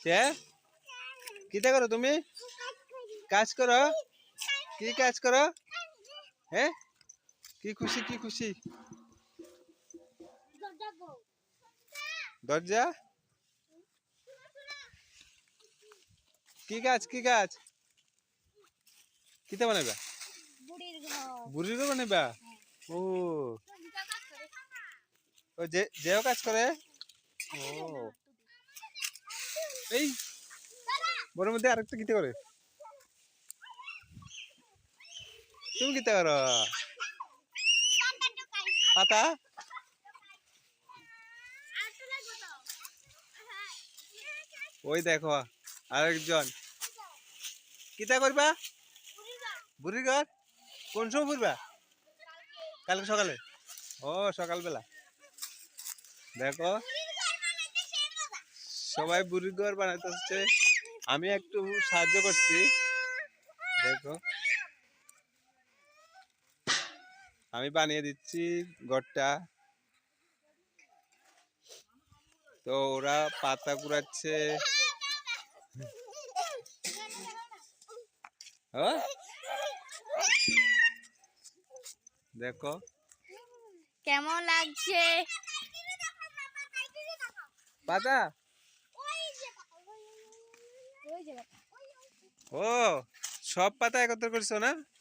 হ্যাঁ, কিতা করো তুমি? কাজ করো? কি কাজ করো? হ্যাঁ, কি খুশি কি খুশি? দরজা? কি কাজ কি কাজ? কিতা বানাইবা? বুড়ির ঘর বানাইবা? ও ও যেও কাজ করে? ও এই বড়ের মধ্যে আরেকটা কিতা করে? তুমি কিতা করো? পাতা? ওই দেখো আরেকজন কিতা করবা? বুড়ির ঘর কোন সময় ফুরবা? কালকে সকালে? ও সকালবেলা। দেখো সবাই বুড়ির ঘর বানাইতেছে, আমি একটু সাহায্য করছি। দেখো আমি বানিয়ে দিচ্ছি ঘরটা। তো ওরা পাতা কুড়াচ্ছে। হ্যাঁ? দেখো কেমন লাগছে? পাতা। ও সব পাতা একত্র করছো না?